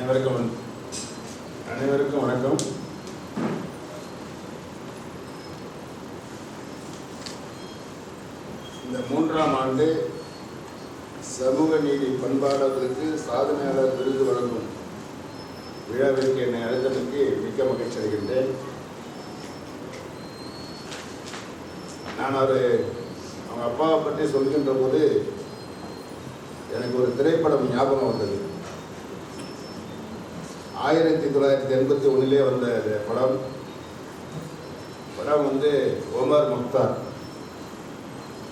அனைவருக்கும் வணக்கம். இந்த 3ஆம் ஆண்டு சமூக நீதி பண்பாளர்களுக்கு சாதனையாளர் விருது வழங்கும் விழாவிற்கு என்னை அழைத்தமைக்கு மிக்க மகிழ்ச்சி அடைகின்றேன். நான் அவங்க அப்பாவை பற்றி சொல்கின்ற போது எனக்கு ஒரு திரைப்படம் ஞாபகம் வந்தது. 1981 வந்த படம் வந்து ஒமர் முக்தார்,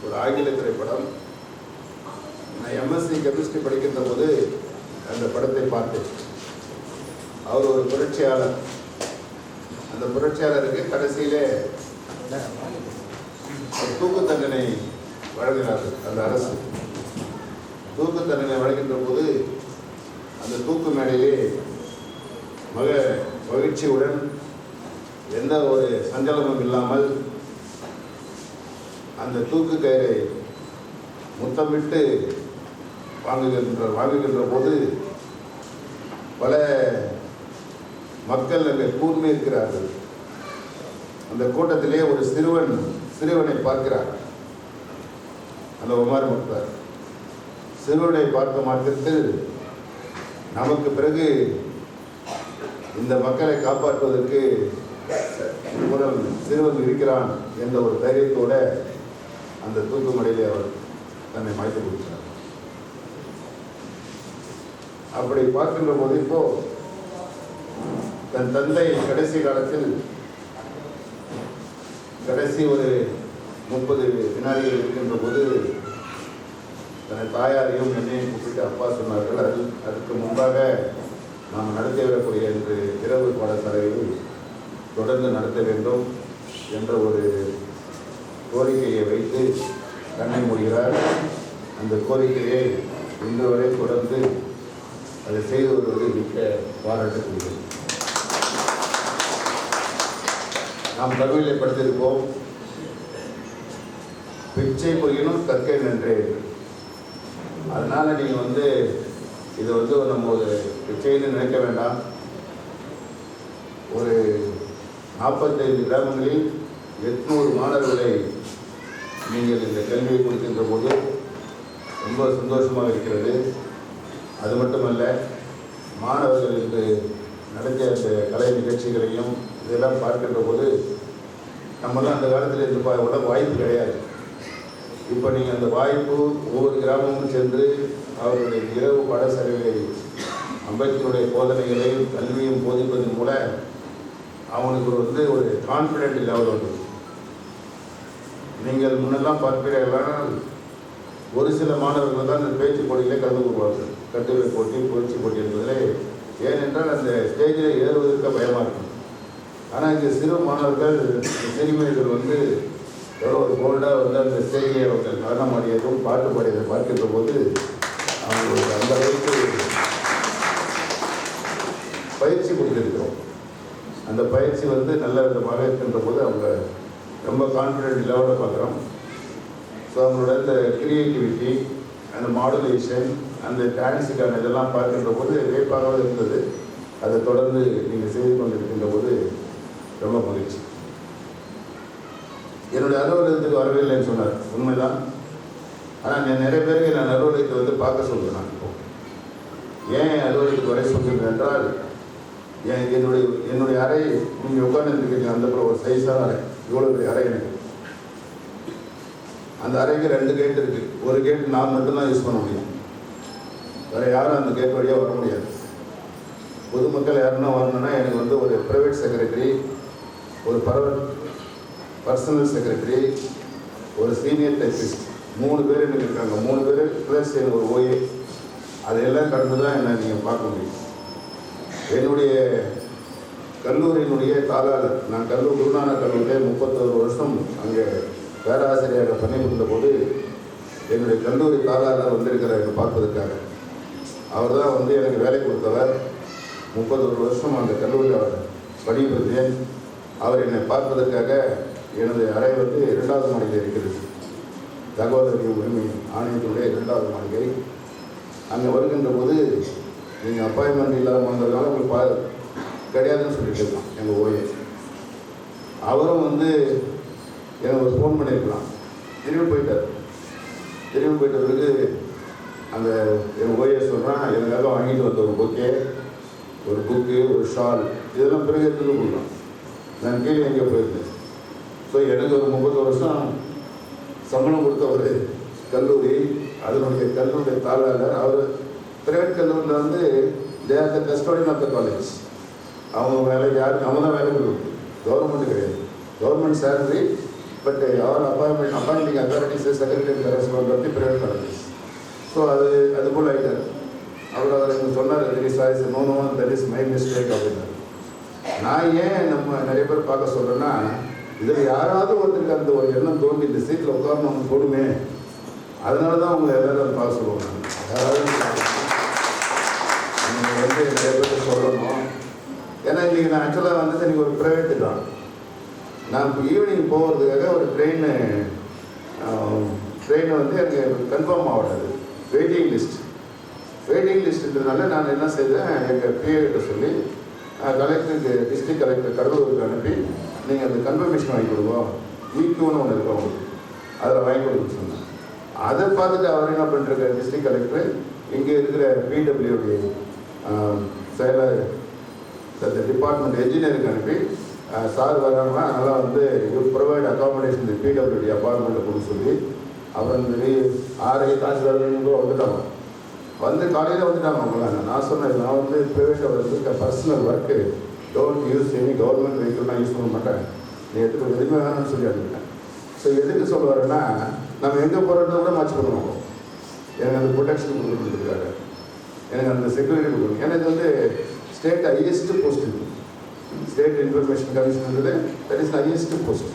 ஒரு ஆங்கில திரைப்படம். நான் எம்எஸ்சி கெமிஸ்ட்ரி படிக்கின்ற போது அந்த படத்தை பார்த்தேன். அவர் ஒரு புரட்சியாளர். அந்த புரட்சியாளருக்கு கடைசியிலே தூக்கு தண்டனை வழங்கினார்கள். அந்த அரசு தூக்கு தண்டனை வழங்கின்ற போது அந்த தூக்கு மேடையிலே மகிழ்ச்சியுடன் எந்த ஒரு சஞ்சலமும் இல்லாமல் அந்த தூக்கு கயிறை முத்தமிட்டு வாங்குகின்ற போது பல மக்கள் அங்கே கூர்மை இருக்கிறார்கள். அந்த கூட்டத்திலே ஒரு சிறுவனை பார்க்கிறார். அந்த உமர் முக்தார் சிறுவனை பார்க்க மாத்திரத்தில் நமக்கு பிறகு இந்த மக்களை காப்பாற்றுவதற்கு சிறுவன் இருக்கிறான் என்ற ஒரு தைரியத்தோட அந்த தூக்கு மடையிலே அவர் தன்னை மாய்த்து கொடுக்கிறார். அப்படி பார்க்கின்ற போது இப்போ தன் தந்தை கடைசி காலத்தில் கடைசி ஒரு 30 வினாடிகள் இருக்கின்ற போது தன் தாயாரையும் என்னையும் கூப்பிட்டு அப்பா சொன்னார்கள், அதுக்கு முன்பாக நாம் நடத்தி வரக்கூடிய என்று இரவு பாடசாலையில் தொடர்ந்து நடத்த வேண்டும் என்ற ஒரு கோரிக்கையை வைத்து கண்ணை மூடுகிறார். அந்த கோரிக்கையை இன்று வரை தொடர்ந்து அதை செய்து வருவது மிக்க பாராட்டக்கூடியது. நாம் தமிழில் படித்திருப்போம், பிச்சை புரியணும் கற்கை நன்றே. அதனால் நீங்கள் இது நம்ம ஒரு பிச்சைன்னு நினைக்க வேண்டாம். ஒரு 45 கிராமங்களில் 800 மாணவர்களை நீங்கள் இந்த கல்வியை கொடுக்கின்ற போது ரொம்ப சந்தோஷமாக இருக்கிறது. அது மட்டுமல்ல, மாணவர்கள் இன்று நடத்திய அந்த கலை நிகழ்ச்சிகளையும் இதெல்லாம் பார்க்கின்ற போது நம்மளாம் அந்த காலத்தில் இருந்து உள்ள வாய்ப்பு கிடையாது. இப்போ நீங்கள் அந்த வாய்ப்பு ஒவ்வொரு கிராமமும் சென்று அவர்களுடைய இரவு பாடசாலைகளை அம்பேத்கருடைய போதனைகளையும் கல்வியும் போதிப்பதன் மூலம் அவனுக்கு ஒரு கான்ஃபிடென்ட் லெவல் வந்து நீங்கள் முன்னெல்லாம் பார்க்கிறீர்களானால் ஒரு சில மாணவர்கள் தான் அந்த பேச்சு போட்டியிலே கலந்து கொள்வார்கள். கட்டுரை போட்டி, புரட்சி போட்டி என்பதிலே. ஏனென்றால் அந்த ஸ்டேஜில் ஏறுவதற்கு பயமாக இருக்கும். ஆனால் இந்த சிறு மாணவர்கள், சிறுமியர்கள் எவ்வளோ ஒரு கோல்டாக அந்த ஸ்டேஜை அவர்கள் நடனம் ஆடியதும் பாட்டு பாடியதை பார்க்கின்ற போது அவங்களுக்கு அந்த அளவுக்கு பயிற்சி கொடுத்துருக்கிறோம். அந்த பயிற்சி நல்ல விதமாக இருக்கின்ற போது அவங்க ரொம்ப கான்ஃபிடென்ட் லெவலில் பார்க்குறோம். ஸோ அவங்களோட இந்த கிரியேட்டிவிட்டி, அந்த மாடுலேஷன், அந்த டான்ஸுக்கான இதெல்லாம் பார்க்கின்ற போது வேப்பாக இருந்தது. அதை தொடர்ந்து நீங்கள் செய்து கொண்டிருக்கின்ற போது ரொம்ப மகிழ்ச்சி. என்னுடைய அலுவலகத்துக்கு வரவே இல்லைன்னு சொன்னார், உண்மைதான். ஆனால் நிறைய பேருக்கு நான் அலுவலகத்தை பார்க்க சொல்கிறேன். நான் இப்போ ஏன் அலுவலகத்துக்கு வரை சொல்கிறேன் என்றால், என்னுடைய அறை நீங்கள் உட்கார்ந்துருக்கீங்க, அந்த ஒரு சைஸான அறை, இவ்வளோ பெரிய அறை எனக்கு. அந்த அறைக்கு 2 கேட் இருக்குது. ஒரு கேட் நான் மட்டும்தான் யூஸ் பண்ண முடியும், வேறு யாரும் அந்த கேட் வழியாக வர முடியாது. பொதுமக்கள் யாருன்னா வரணுன்னா எனக்கு ஒரு ப்ரைவேட் செக்ரட்டரி, ஒரு பர்சனல் செக்ரட்டரி, ஒரு சீனியர் டைப்பிஸ்ட், 3 பேர் எனக்கு இருக்காங்க. 3 பேர் ப்ளஸ் ஒரு ஓஏ. அதையெல்லாம் கடந்து தான் என்னை நீங்கள் பார்க்க முடியும். என்னுடைய கல்லூரியினுடைய தாளாளர், நான் குருநானக் கல்லூரியில் 31 வருஷம் அங்கே பேராசிரியராக பணிபுரிந்த போது என்னுடைய கல்லூரி தாளாளர் வந்திருக்கிறார் என்னை பார்ப்பதற்காக. அவர் தான் எனக்கு வேலை கொடுத்தவர். 31 வருஷம் அந்த கல்லூரியில் அவர் பணிபுரிந்தேன். அவர் என்னை பார்ப்பதற்காக எனது அறை 2வது மாடியில் இருக்கிறது. தகவல் அறியும் உரிமை ஆணையத்தினுடைய 2வது மாளிகை. அங்கே வருகின்ற போது நீங்கள் அப்பாயின்மெண்ட் இல்லாமல் வந்ததுனால உங்களுக்கு கிடையாதுன்னு சொல்லிட்டு இருக்கலாம் எங்கள் ஓஏ. அவரும் வந்து எனக்கு ஒரு ஃபோன் பண்ணியிருக்கலாம், திரும்பி போயிட்டார். திரும்பி போயிட்ட பிறகு அந்த எங்கள் ஓஏ சொல்கிறான், எனக்காக வாங்கிட்டு வந்த ஒரு பொக்கே, ஒரு புக்கு, ஒரு ஷால், இதெல்லாம் பிறகு எடுத்துகிட்டு கொடுக்கலாம். நான் கீழே எங்கே போயிருந்தேன். ஸோ எனக்கு ஒரு 30 வருஷம் சம்பளம் கொடுத்த ஒரு கல்லூரி, அதனுடைய கல்லூரிய தாளாளர், அவர் பிரைவேட் கல்லூரியில் வந்து there the custodian of the college. அவங்க வேலைக்கு யாருக்கு அவங்க தான் வேலை கொடுக்கும், கவர்மெண்ட் கிடையாது. கவர்மெண்ட் சேலரி, பட் அவர் அப்பாயிண்டிங் அத்தாரிட்டிஸ் செக்ரட்டரி கரஸ்பாண்ட் வந்து பிரைவேட் காலேஜஸ். ஸோ அது போல் ஆகிட்டார். அவர் எனக்கு சொன்னார், choice no that is my mistake அப்படின்னாரு. நான் ஏன் நம்ம நிறைய பேர் பார்க்க சொல்கிறேன்னா, இதில் யாராவது ஒருத்தருக்கு அந்த ஒரு எண்ணம் தோண்டி இந்த சீட்டில் உட்காரணும் அவங்க தோணுமே, அதனால தான் அவங்க எல்லாரும் அதை பார்க்க சொல்லுவாங்க. யாராவது நீங்கள் வந்து நிறைய பேர் சொல்லணும். ஏன்னா இன்றைக்கி நான் ஆக்சுவலாக வந்துட்டு இன்றைக்கி ஒரு ப்ரைவேட்டு தான். நான் இப்போ ஈவினிங் போகிறதுக்காக ஒரு ட்ரெயினை வந்து எனக்கு கன்ஃபார்ம் ஆகாது. வெயிட்டிங் லிஸ்ட்டுன்றதுனால நான் என்ன செய்தேன், எங்கள் பிஏகிட்ட சொல்லி கலெக்டருக்கு, டிஸ்ட்ரிக்ட் கலெக்டர் கடலூருக்கு அனுப்பி, நீங்கள் அந்த கன்ஃபர்மேஷன் வாங்கி கொடுங்க, ஈக்யூன்னு ஒன்று இருக்கும் அவங்களுக்கு, அதில் வாங்கி கொடுக்க சொன்னேன். அதை பார்த்துட்டு அவர் என்ன பண்ணுறாரு, டிஸ்ட்ரிக்ட் கலெக்டர் இங்கே இருக்கிற பிடபிள்யூடி செயலர் அந்த டிபார்ட்மெண்ட் என்ஜினியருக்கு அனுப்பி, சார் வராங்கன்னா அதனால் வந்து யூ ப்ரொவைட் அகாமடேஷன் பிடபிள்யூடி அப்பார்ட்மெண்ட்டை கொடுக்க சொல்லி, அப்புறம் இந்த 6 தாசில்தார் வந்துட்டாங்க. வந்து காலையில் வந்துட்டாங்க அவங்களாங்க. நான் சொன்னேன், நான் வந்து ப்ரைவேட்டில் வந்து personal work, don't use any government vehicle நான் யூஸ் பண்ண மாட்டேன், நீ எதுக்கு எதுவுமே வேணும்னு சொல்லி அனுப்பிட்டேன். ஸோ எதுக்கு சொல்ல வரேன்னா, நம்ம எங்கே போகிறத கூட மச் பண்ணுவோம். எனக்கு அந்த ப்ரொடெக்ஷன் கொடுக்குறதுக்காக, எனக்கு அந்த செக்யூரிட்டி கொடுக்கணும். ஏன்னா இது வந்து ஸ்டேட் ஹையஸ்ட் போஸ்ட், இது ஸ்டேட் இன்ஃபர்மேஷன் கமிஷன்ன்றது that is highest post.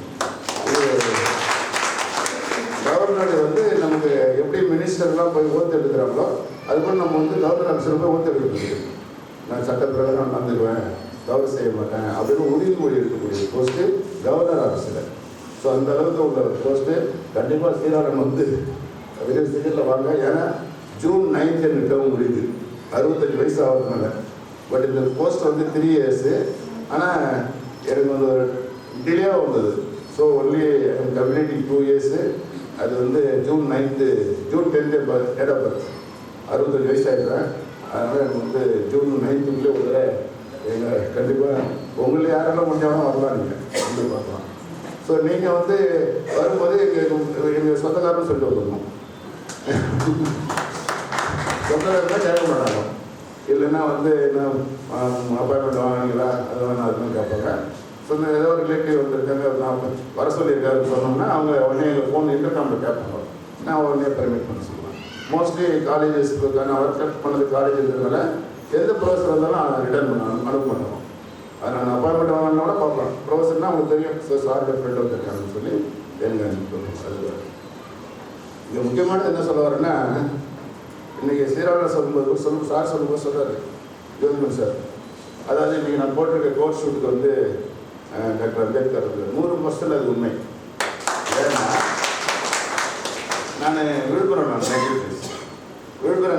Governor வந்து நமக்கு எப்படி மினிஸ்டர்லாம் போய் ஓத்து எடுக்கிறாங்களோ, அதுபோல் நம்ம வந்து கவர்னர் ஆஃபீஸில் போய் ஓத்து எடுக்கிறது. நான் சட்டப்பிரகாரம் நடந்துக்குவேன், தவறு செய்ய மாட்டேன் அப்படின்னு உறுதிமொழி எடுக்கக்கூடிய போஸ்ட்டு கவர்னர் ஆஃபீஸில். ஸோ அந்த அளவுக்கு உள்ள போஸ்ட்டு கண்டிப்பாக சீராளன் வந்து விரைவு சீக்கிரத்தில் வாங்க. ஏன்னா ஜூன் 9 எனக்கு டேர்ம் முடியுது, 65 வயசு ஆகுதுனால. பட் இந்த போஸ்ட் வந்து 3 இயர்ஸு, ஆனால் எனக்கு வந்து ஒரு டிலேவாக வந்தது. So only community 2 years. அது வந்து ஜூன் 10 டேட் ஆஃப் பர்த், 65 வயசு ஆகிடுறேன். அதனால் எனக்கு வந்து ஜூன் 9 ஒரு எங்கள் கண்டிப்பாக உங்களை யாரெல்லாம் முடிஞ்சாலும் வரலாம், நீங்கள் வந்து பார்க்கலாம். ஸோ நீங்கள் வந்து வரும்போது எங்கள் சொந்தக்காரன்னு சொல்லிட்டு வந்துடணும். சொந்தக்காரங்க கேட்க மாட்டாங்க, இல்லைன்னா வந்து என்ன அப்பாயின்மெண்ட் வாங்கிங்களா அது வேணா அதுன்னு கேட்பாங்க. சொன்ன ஏதோ ஒரு ரிலேட்டிவ் வந்துருக்காங்க, நான் வர சொல்லியிருக்காருன்னு சொன்னோம்னா அவங்க உடனே எங்கள் ஃபோன் இன்டர்காமில் கேட்பாங்க, நான் உடனே பெர்மிட் பண்ண சொல்லுவேன். மோஸ்ட்லி காலேஜஸ்க்கு நான் ஒர்க் பண்ணது காலேஜ் இருக்கிறதுனால எந்த ப்ரொஃபஸர் இருந்தாலும் ரிட்டர்ன் பண்ண அனுப்ப மாட்டோம். அதை நான் அப்பாயின்மெண்ட் வாங்கினா கூட பார்க்கலாம். ப்ரொஃபஸர்னால் அவங்களுக்கு தெரியும், சார் ஃப்ரெண்ட் வந்துருக்காங்கன்னு சொல்லி எங்க அனுப்பிடுவோம். அது இது முக்கியமானது என்ன சொல்ல வரேன்னா, இன்றைக்கி சீராளர் சொல்லும்போது சார் சொல்லும்போது சொல்கிறார் ஜோதிமன் சார், அதாவது இன்றைக்கி நான் போட்டிருக்க கோட் ஷூட்டுக்கு வந்து டாக்டர் அம்பேத்கர் 100% அது உண்மை. ஏன்னா நான் விழுப்புரம்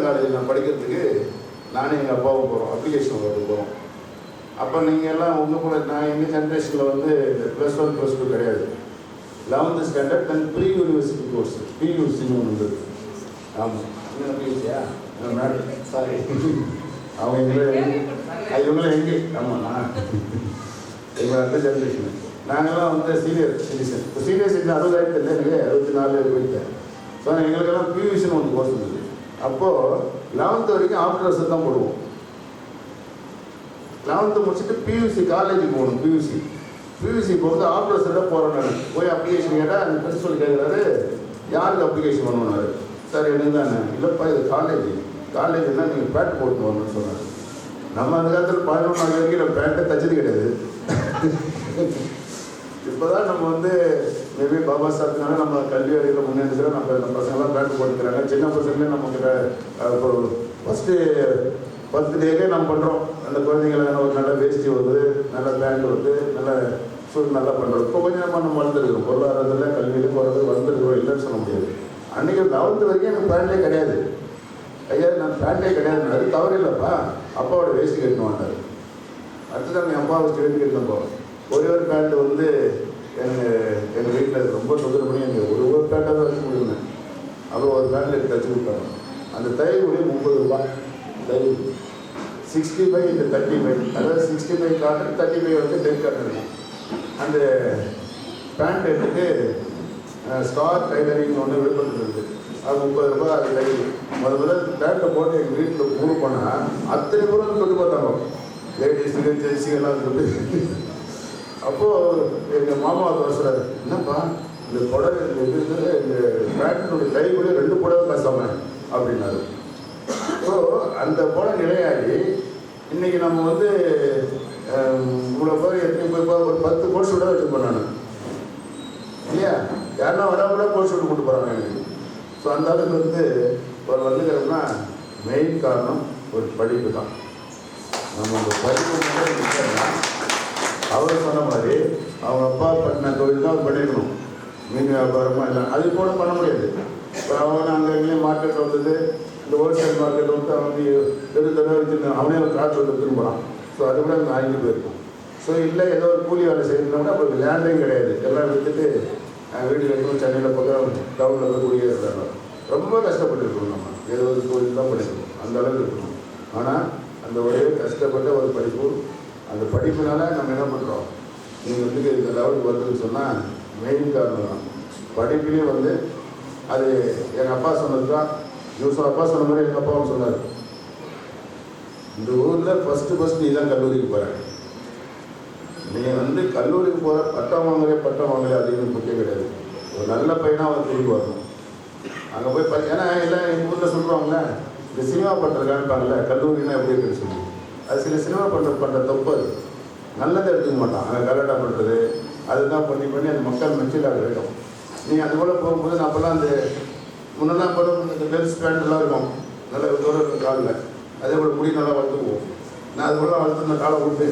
காலேஜில் நான் படிக்கிறதுக்கு நானும் எங்கள் அப்பாவும் போகிறோம், அப்ளிகேஷன் ஓட்டு போகிறோம். அப்போ நீங்கள் எல்லாம் உங்கள் கூட நான் எங்கள் ஜென்ரேஷனில் வந்து +1 +2 கிடையாது. 11th ஸ்டாண்டர்ட் தென் ப்ரீ யூனிவர்சிட்டி கோர்ஸ், பியூசின்னு ஒன்று இருந்தது. ஆமாம், என்ன பியூசியா சாரி, அவங்க இவங்களை எங்கே ஆமாம் எங்கள் அடுத்த ஜென்ரேஷன். நாங்கள்லாம் வந்து சீனியர் சிட்டிசன். இப்போ சீனியர் சிட்டிசன் 60 இல்லை, எனக்கு 64 போயிட்டேன். ஸோ எங்களுக்கெல்லாம் பியூசின்னு ஒன்று கோர்ஸ் இருந்தது. அப்போது 11th வரைக்கும் ஆஃப்டர்ஸ் தான் போடுவோம். 11th முடிச்சுட்டு பியூசி காலேஜுக்கு போகணும். பியூசி போகிறது ஆஃப்டர்ஸில் போகிறோம். நான் போய் அப்ளிகேஷன் கேட்டால் அந்த பிரின்சிபல் கேட்குறாரு, யாருக்கு அப்ளிகேஷன் பண்ணணுன்னாரு. சார் எனக்கு தானே, இல்லைப்பா இது காலேஜ்னால் நீங்கள் பேண்ட் போட்டு வரணும்னு சொன்னார். நம்ம அந்த காலத்தில் 11 வரைக்கும் நம்ம பேண்ட்டை தச்சது கிடையாது. இப்போ தான் நம்ம வந்து மேபி பாபா சாப்பிட்னால நம்ம கல்வி அறிவில் முன்னேற்றுக்கிறோம். நம்ம பசங்களாம் பேண்ட் போட்டுக்கிறாங்க. சின்ன பசங்களே நமக்கு இப்போ ஃபஸ்ட்டு 10 டேக்கே நம்ம பண்ணுறோம். அந்த குழந்தைங்களை ஒரு நல்ல வேஷ்டி வருது, நல்ல பேண்ட் வருது, நல்ல ஷூட் நல்லா பண்ணுறோம். இப்போ கொஞ்சம் நம்ம வளர்ந்துருக்கோம், பொருளாதாரத்தில் கல்வியில் போகிறது வளர்ந்துருக்கிறோம், இல்லைன்னு சொல்ல முடியாது. அன்றைக்கி 11th வரைக்கும் எனக்கு பேண்ட்டே கிடையாது. ஐயா நான் பேண்டே கிடையாது, அது தவறு இல்லைப்பா, அப்பாவோட வேஸ்ட்டு கட்டணும் வந்தார். அடுத்ததான் என் அப்பாவை ஸ்டேட் கட்டணும் போவேன். ஒரே ஒரு பேண்ட் வந்து எங்கள் வீட்டில் ரொம்ப தொந்தரவு பண்ணி எனக்கு ஒரு பேண்ட்டாக தான் வச்சு முடியுங்க. அப்புறம் ஒரு பேண்ட் எடுத்து தச்சு கொடுத்தாங்க. அந்த தையல் கூடிய 30 ரூபாய் தையல். 65 இந்த 35, அதாவது 65 காட்டன், 35 வந்து டென் காட்டன் இருக்கும். அந்த பேண்ட் எடுத்துட்டு ஸ்டார் டைலரிங் ஒன்று விழுப்புரத்தில் இருக்குது. அது 30 ரூபாய். அது தையல் முதல்ல பேண்ட்டை போட்டு எங்கள் வீட்டில் மூவ் பண்ணால் அத்தனை பேரும் தொட்டு பார்த்தாங்க, லேடிஸுக்கு ஜென்ஸுக்கு எல்லாம் தொட்டு. அப்போது எங்கள் மாமா அதை சொல்கிறார், என்னப்பா இந்த புடவை இந்த பேண்ட்டினுடைய கை கூட 2 புடவை கசாம அப்படின்னாரு. ஸோ அந்த போல நிலையாகி இன்றைக்கி நம்ம வந்து இவ்வளோ பேர் எத்தனை பேர் ஒரு 10 கோர்ஸ் விட வச்சுருப்போம் நான் இல்லையா? யாருன்னா வர கூட கோர்ஸ் விட்டு கொண்டு போகிறாங்க எனக்கு. ஸோ அந்த அளவுக்கு வந்து ஒரு வந்துக்கிறோம்னா மெயின் காரணம் ஒரு படிப்பு தான். நம்ம அந்த படிப்பு அவர் சொன்ன மாதிரி அவங்க அப்பா பண்ண தொழில் தான் பண்ணியிருக்கணும். மீன் வியாபாரமாக இல்லை, அது கூட பண்ண முடியாது. இப்போ அவன் அங்கே எங்கேயும் மார்க்கெட் வந்தது, இந்த ஹோல்சேல் மார்க்கெட் வந்து அவன் தடவை வச்சுருந்தான், அவனே ஒரு காற்று வந்து திரும்பலாம். ஸோ அது கூட அங்கே ஆகிட்டு போயிருக்கும். ஸோ இல்லை ஏதோ ஒரு கூலி வேலை செய்யணும்னா அப்போ லேண்டும் கிடையாது, எல்லாம் விற்றுட்டு வீடு கட்டணும், சென்னையில் போய் டவுனில் போய் குடியிருந்தாங்க. ரொம்ப கஷ்டப்பட்டுருக்கணும். நம்ம ஏதோ ஒரு தொழில் தான் பண்ணிருக்கணும், அந்த அளவுக்கு இருக்கணும். ஆனால் அந்த ஒரே கஷ்டப்பட்ட ஒரு படிப்பு, அந்த படிப்புனால நம்ம என்ன பண்ணுறோம், நீங்கள் வந்து இந்த லெவலுக்கு வருதுன்னு சொன்னால் மெயின் காரணம் தான் படிப்புலேயும் வந்து. அது எங்கள் அப்பா சொன்னது தான். அப்பா சொன்ன மாதிரி எங்கள் அப்பாவும் சொன்னார், இந்த ஊரில் ஃபஸ்ட்டு நீ தான் கல்லூரிக்கு போகிறேன். நீ வந்து கல்லூரிக்கு போகிற பட்டம் வாங்கலே அதிகம் முக்கியம் கிடையாது. ஒரு நல்ல பையனாக அவன் திரும்பி வரணும். அங்கே போய் ஏன்னா எல்லாம் எங்கள் ஊரில் சொல்லுவாங்களே, இந்த சினிமா பண்ணுறது காமிப்பாங்கல்ல கல்லூரினா எப்படி இருக்குன்னு சொல்லி. அது சில சினிமா பண்ணுற தப்பு. அது நல்லதை எடுத்துக்க மாட்டான். அங்கே கலாட்டா பண்ணுறது அதுதான் பண்ணி அந்த மக்கள் மெச்சில் அது வேண்டும். நீ அது போல் போகும்போது நான் அப்போல்லாம் அந்த முன்னெல்லாம் போல இந்த பெல்ஸ் பேண்ட்லாம் இருக்கும், நல்லா தூரம் இருக்கும் காலில். அதே போல் முடி நல்லா வளர்த்துக்குவோம். நான் அது போல் வளர்த்துன காலை விட்டு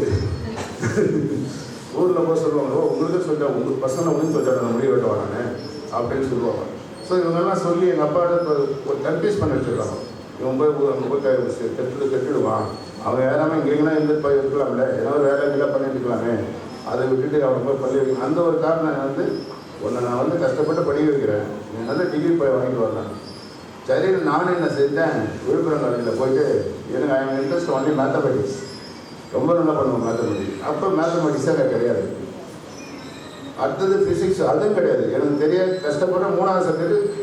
ஊரில் போய் சொல்லுவாங்க, உங்களுக்கு சொல்லிட்டேன், உங்களுக்கு பசங்களை வந்து சொல்லிட்டேன் நான் முடி வெட்ட வரானே அப்படின்னு சொல்லுவாங்க. ஸோ இவங்கெல்லாம் சொல்லி எங்கள் அப்பாவோட ஒரு கன்ஃபியூஸ் பண்ணி வச்சுருக்காங்க. இவன் போய் அங்கே போய் கெட்டுடுவான், அவன் வேறாமல் இங்கெல்லாம் இருந்து போய் இருக்கலாம்ல, ஏதாவது வேலை எல்லாம் பண்ணிட்டு இருக்கலாமே, அதை விட்டுட்டு அவனை போய் பள்ளி வைக்கணும். அந்த ஒரு காரணம் வந்து ஒன்று நான் வந்து கஷ்டப்பட்டு படிக்க வைக்கிறேன், நீ நல்ல டிகிரி போய் வாங்கிட்டு வரலாம். சரி நானும் என்ன செஞ்சேன், விழுப்புரம் காலேஜில் போயிட்டு எனக்கு அவன் இன்ட்ரெஸ்ட் ஒன்லி மேத்தமெட்டிக்ஸ், ரொம்ப நல்லா பண்ணுவோம் மேத்தமெட்டிக்ஸ். அப்போ மேத்தமெட்டிக்ஸாக கிடையாது. அடுத்தது ஃபிசிக்ஸ், அதுவும் கிடையாது. எனக்கு தெரியாது. கஷ்டப்பட்ட 3வது சப்ஜெக்ட்